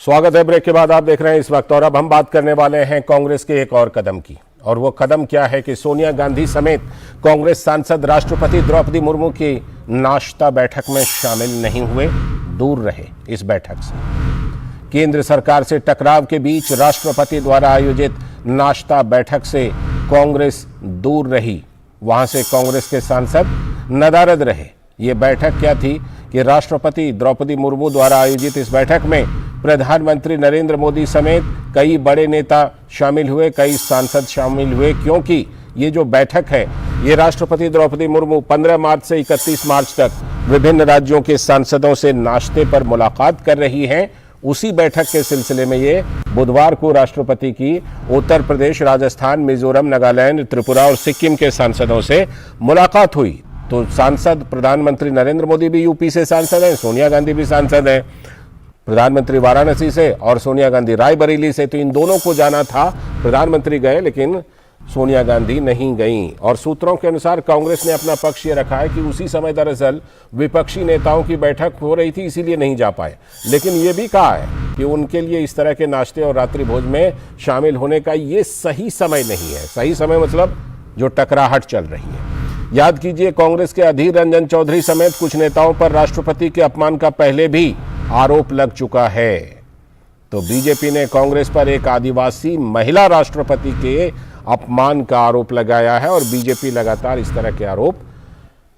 स्वागत है। ब्रेक के बाद आप देख रहे हैं इस वक्त, और अब हम बात करने वाले हैं कांग्रेस के एक और कदम की। और वो कदम क्या है कि सोनिया गांधी समेत कांग्रेस सांसद राष्ट्रपति द्रौपदी मुर्मू की नाश्ता बैठक में शामिल नहीं हुए, दूर रहे इस बैठक से। केंद्र सरकार से टकराव के बीच राष्ट्रपति द्वारा आयोजित नाश्ता बैठक से कांग्रेस दूर रही, वहां से कांग्रेस के सांसद नदारद रहे। ये बैठक क्या थी कि राष्ट्रपति द्रौपदी मुर्मू द्वारा आयोजित इस बैठक में प्रधानमंत्री नरेंद्र मोदी समेत कई बड़े नेता शामिल हुए, कई सांसद शामिल हुए, क्योंकि ये जो बैठक है ये राष्ट्रपति द्रौपदी मुर्मू 15 मार्च से 31 मार्च तक विभिन्न राज्यों के सांसदों से नाश्ते पर मुलाकात कर रही हैं। उसी बैठक के सिलसिले में ये बुधवार को राष्ट्रपति की उत्तर प्रदेश, राजस्थान, मिजोरम, नागालैंड, त्रिपुरा और सिक्किम के सांसदों से मुलाकात हुई। तो सांसद प्रधानमंत्री नरेंद्र मोदी भी यूपी से सांसद हैं, सोनिया गांधी भी सांसद हैं, प्रधानमंत्री वाराणसी से और सोनिया गांधी रायबरेली से। तो इन दोनों को जाना था, प्रधानमंत्री गए लेकिन सोनिया गांधी नहीं गईं। और सूत्रों के अनुसार कांग्रेस ने अपना पक्ष ये रखा है कि उसी समय दरअसल विपक्षी नेताओं की बैठक हो रही थी, इसीलिए नहीं जा पाए। लेकिन ये भी कहा है कि उनके लिए इस तरह के नाश्ते और रात्रि भोज में शामिल होने का ये सही समय नहीं है। सही समय मतलब जो टकराहट चल रही है। याद कीजिए, कांग्रेस के अधीर रंजन चौधरी समेत कुछ नेताओं पर राष्ट्रपति के अपमान का पहले भी आरोप लग चुका है। तो बीजेपी ने कांग्रेस पर एक आदिवासी महिला राष्ट्रपति के अपमान का आरोप लगाया है और बीजेपी लगातार इस तरह के आरोप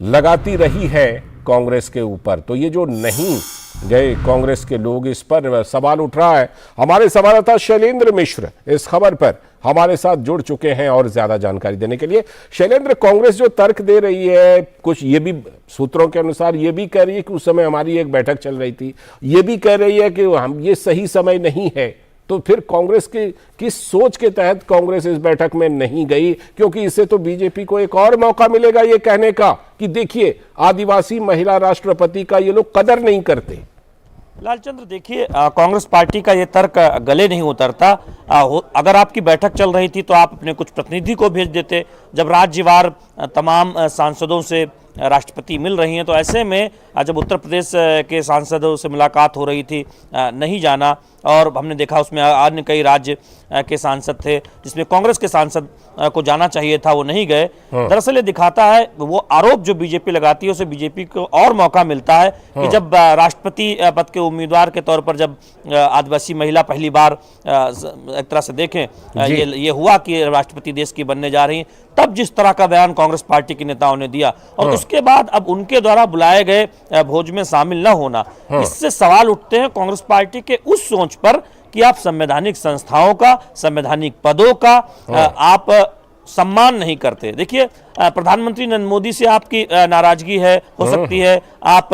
लगाती रही है कांग्रेस के ऊपर। तो ये जो नहीं गए कांग्रेस के लोग, इस पर सवाल उठ रहा है। हमारे संवाददाता शैलेंद्र मिश्र इस खबर पर हमारे साथ जुड़ चुके हैं और ज्यादा जानकारी देने के लिए। शैलेंद्र, कांग्रेस जो तर्क दे रही है, कुछ ये भी सूत्रों के अनुसार ये भी कह रही है कि उस समय हमारी एक बैठक चल रही थी, ये भी कह रही है कि हम ये सही समय नहीं है। तो फिर कांग्रेस की किस सोच के तहत कांग्रेस इस बैठक में नहीं गई? क्योंकि इससे तो बीजेपी को एक और मौका मिलेगा ये कहने का कि देखिए, आदिवासी महिला राष्ट्रपति का ये लोग कदर नहीं करते। लालचंद्र, देखिए, कांग्रेस पार्टी का ये तर्क गले नहीं उतरता। अगर आपकी बैठक चल रही थी तो आप अपने कुछ प्रतिनिधि को भेज देते। जब राज्यवार तमाम सांसदों से राष्ट्रपति मिल रही हैं, तो ऐसे में जब उत्तर प्रदेश के सांसदों से मुलाकात हो रही थी, नहीं जाना। और हमने देखा उसमें अन्य कई राज्य के सांसद थे जिसमें कांग्रेस के सांसद को जाना चाहिए था, वो नहीं गए। दरअसल ये दिखाता है, वो आरोप जो बीजेपी लगाती है उसे बीजेपी को और मौका मिलता है कि जब राष्ट्रपति पद के उम्मीदवार के तौर पर जब आदिवासी महिला पहली बार एक तरह से देखें ये हुआ कि राष्ट्रपति देश की बनने जा रही हैं, तब जिस तरह का बयान कांग्रेस पार्टी के नेताओं ने दिया और उसके बाद अब उनके द्वारा बुलाए गए भोज में शामिल न होना, इससे सवाल उठते हैं कांग्रेस पार्टी के उस सोच पर कि आप संवैधानिक संस्थाओं का, संवैधानिक पदों का आप सम्मान नहीं करते। देखिए, प्रधानमंत्री नरेंद्र मोदी से आपकी नाराजगी है, हो सकती है, आप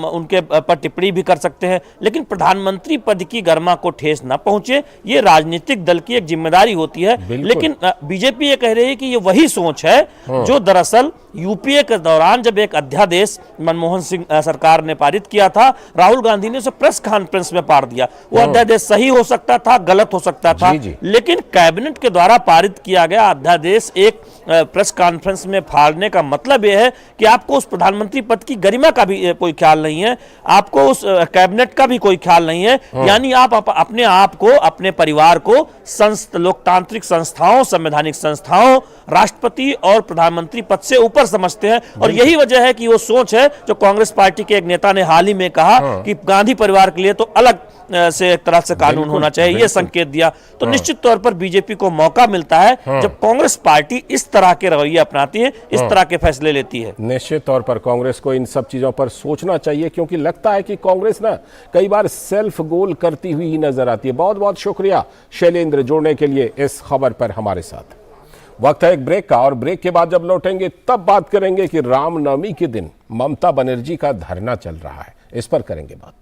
उनके पर टिप्पणी भी कर सकते हैं, लेकिन प्रधानमंत्री पद की गरिमा को ठेस न पहुंचे, ये राजनीतिक दल की एक जिम्मेदारी होती है। लेकिन बीजेपी ये कह रही है कि ये वही सोच है जो दरअसल यूपीए के दौरान जब एक अध्यादेश मनमोहन सिंह सरकार ने पारित किया था, राहुल गांधी ने उसे प्रेस कॉन्फ्रेंस में पार दिया। वो अध्यादेश सही हो सकता था, गलत हो सकता था, लेकिन कैबिनेट के द्वारा पारित किया गया अध्यादेश एक प्रेस कॉन्फ्रेंस में फाड़ने का मतलब यह है कि आपको उस प्रधानमंत्री पद की गरिमा का भी कोई ख्याल नहीं है, आपको उस कैबिनेट का भी कोई ख्याल नहीं है। यानी आप अपने आप को, अपने परिवार को लोकतांत्रिक संस्थाओं, संवैधानिक संस्थाओं, राष्ट्रपति और प्रधानमंत्री पद से ऊपर समझते हैं। और यही वजह है कि वो सोच है जो कांग्रेस पार्टी के एक नेता ने हाल ही में कहा कि गांधी परिवार के लिए तो अलग से एक तरह से कानून होना चाहिए, ये संकेत दिया। तो निश्चित तौर पर बीजेपी को मौका मिलता है जब कांग्रेस पार्टी इस तरह के रवैये अपनाती है, इस तरह के फैसले लेती है। निश्चित तौर पर कांग्रेस को इन सब चीजों पर सोचना चाहिए, क्योंकि लगता है कि कांग्रेस ना कई बार सेल्फ गोल करती हुई नजर आती है। बहुत बहुत शुक्रिया शैलेंद्र जुड़ने के लिए इस खबर पर हमारे साथ। वक्त है एक ब्रेक का, और ब्रेक के बाद जब लौटेंगे तब बात करेंगे कि रामनवमी के दिन ममता बनर्जी का धरना चल रहा है, इस पर करेंगे बात।